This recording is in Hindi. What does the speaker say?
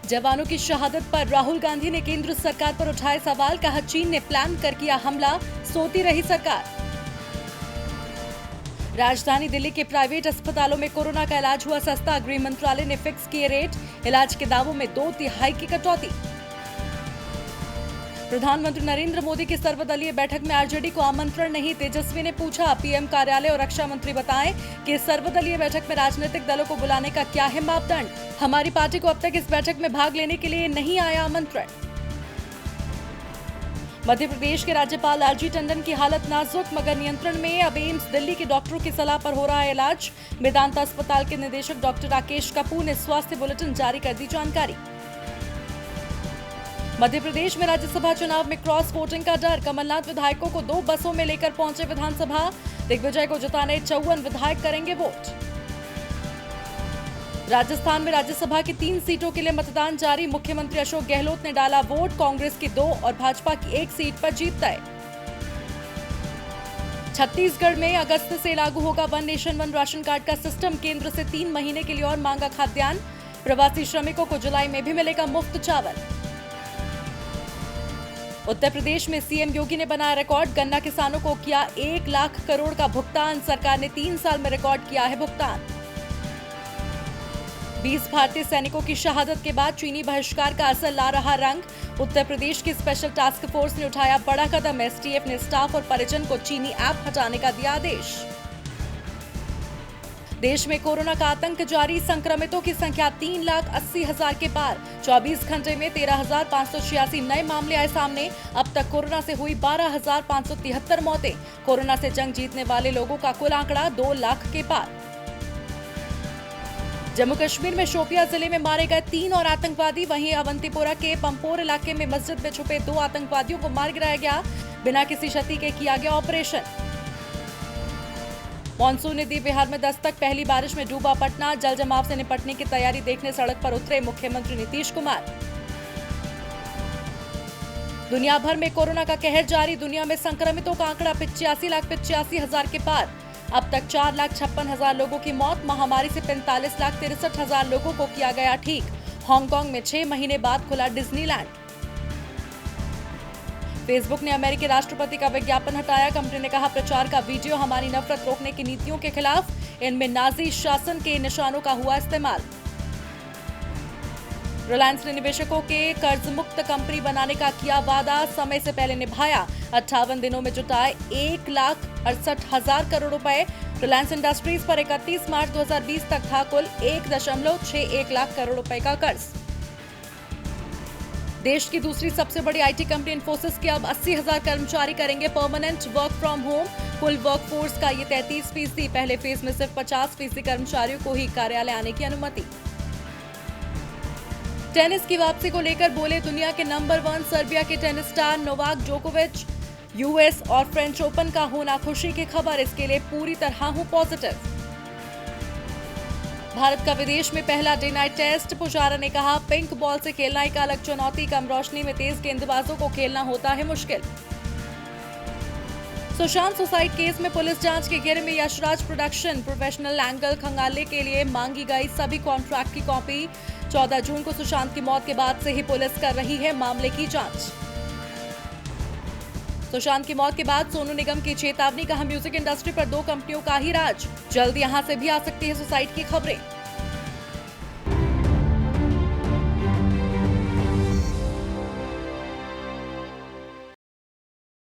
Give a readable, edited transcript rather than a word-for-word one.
जवानों की शहादत पर राहुल गांधी ने केंद्र सरकार पर उठाए सवाल, कहा चीन ने प्लान कर किया हमला, सोती रही सरकार। राजधानी दिल्ली के प्राइवेट अस्पतालों में कोरोना का इलाज हुआ सस्ता, गृह मंत्रालय ने फिक्स किए रेट, इलाज के दावों में 2/3 की कटौती। प्रधानमंत्री नरेंद्र मोदी की सर्वदलीय बैठक में आरजेडी को आमंत्रण नहीं, तेजस्वी ने पूछा। पीएम कार्यालय और रक्षा मंत्री बताएं कि सर्वदलीय बैठक में राजनीतिक दलों को बुलाने का क्या है मापदंड। हमारी पार्टी को अब तक इस बैठक में भाग लेने के लिए नहीं आया आमंत्रण। मध्य प्रदेश के राज्यपाल लालजी टंडन की हालत नाजुक मगर नियंत्रण में, अब एम्स दिल्ली के डॉक्टरों की सलाह पर हो रहा है इलाज। मेदांता अस्पताल के निदेशक डॉक्टर राकेश कपूर ने स्वास्थ्य बुलेटिन जारी कर दी जानकारी। मध्य प्रदेश में राज्यसभा चुनाव में क्रॉस वोटिंग का डर, कमलनाथ विधायकों को 2 बसों में लेकर पहुंचे विधानसभा, दिग्विजय को जिताने 54 विधायक करेंगे वोट। राजस्थान में राज्यसभा की 3 सीटों के लिए मतदान जारी, मुख्यमंत्री अशोक गहलोत ने डाला वोट, कांग्रेस की 2 और भाजपा की 1 सीट पर जीत तय। छत्तीसगढ़ में अगस्त से लागू होगा one nation one ration card का सिस्टम, केंद्र से 3 महीने के लिए और मांगा खाद्यान्न, प्रवासी श्रमिकों को जुलाई में भी मिलेगा मुफ्त चावल। उत्तर प्रदेश में सीएम योगी ने बनाया रिकॉर्ड, गन्ना किसानों को किया 1 लाख करोड़ का भुगतान, सरकार ने 3 साल में रिकॉर्ड किया है भुगतान। 20 भारतीय सैनिकों की शहादत के बाद चीनी बहिष्कार का असर ला रहा रंग, उत्तर प्रदेश की स्पेशल टास्क फोर्स ने उठाया बड़ा कदम, एसटीएफ ने स्टाफ और परिजन को चीनी ऐप हटाने का दिया आदेश। देश में कोरोना का आतंक जारी, संक्रमितों की संख्या 3,80,000 के पार, 24 घंटे में 13,586 नए मामले आए सामने, अब तक कोरोना से हुई 12,573 मौतें, कोरोना से जंग जीतने वाले लोगों का कुल आंकड़ा 2 लाख के पार। जम्मू कश्मीर में शोपियां जिले में मारे गए 3 और आतंकवादी, वहीं अवंतीपोरा के पंपोर इलाके में मस्जिद में छुपे 2 आतंकवादियों को मार गिराया गया, बिना किसी क्षति के किया गया ऑपरेशन। मॉनसून ने दी बिहार में दस्तक, पहली बारिश में डूबा पटना, जल जमाव से निपटने की तैयारी देखने सड़क पर उतरे मुख्यमंत्री नीतीश कुमार। दुनिया भर में कोरोना का कहर जारी, दुनिया में संक्रमितों का आंकड़ा 85,85,000 के पार, अब तक 4,56,000 लोगों की मौत, महामारी से 45,63,000 लोगों को किया गया ठीक। हांगकांग में 6 महीने बाद खुला डिज्नीलैंड। फेसबुक ने अमेरिकी राष्ट्रपति का विज्ञापन हटाया, कंपनी ने कहा प्रचार का वीडियो हमारी नफरत रोकने की नीतियों के खिलाफ, इनमें नाजी शासन के निशानों का हुआ इस्तेमाल। रिलायंस ने निवेशकों के कर्ज मुक्त कंपनी बनाने का किया वादा, समय से पहले निभाया, 58 दिनों में जुटाए 1,68,000 करोड़ रुपए। रिलायंस इंडस्ट्रीज पर 31 मार्च 2020 तक था कुल 1.61 लाख करोड़ रुपए का कर्ज। देश की दूसरी सबसे बड़ी आईटी कंपनी इन्फोसिस के अब 80,000 कर्मचारी करेंगे परमानेंट वर्क फ्रॉम होम, कुल वर्कफोर्स का ये 33%, पहले फेज में सिर्फ 50% कर्मचारियों को ही कार्यालय आने की अनुमति। टेनिस की वापसी को लेकर बोले दुनिया के नंबर 1 सर्बिया के टेनिस स्टार नोवाक जोकोविच, यूएस और फ्रेंच ओपन का होना खुशी की खबर, इसके लिए पूरी तरह हूं पॉजिटिव। भारत का विदेश में पहला डे नाइट टेस्ट, पुजारा ने कहा पिंक बॉल से खेलना एक अलग चुनौती, कम रोशनी में तेज गेंदबाजों को खेलना होता है मुश्किल। सुशांत सुसाइड केस में पुलिस जांच के घेरे में यशराज प्रोडक्शन, प्रोफेशनल एंगल खंगालने के लिए मांगी गई सभी कॉन्ट्रैक्ट की कॉपी, 14 जून को सुशांत की मौत के बाद से ही पुलिस कर रही है मामले की जांच। सुशांत की मौत के बाद सोनू निगम की चेतावनी, कहा म्यूजिक इंडस्ट्री पर 2 कंपनियों का ही राज, जल्द यहां से भी आ सकती है सुसाइड की खबरें।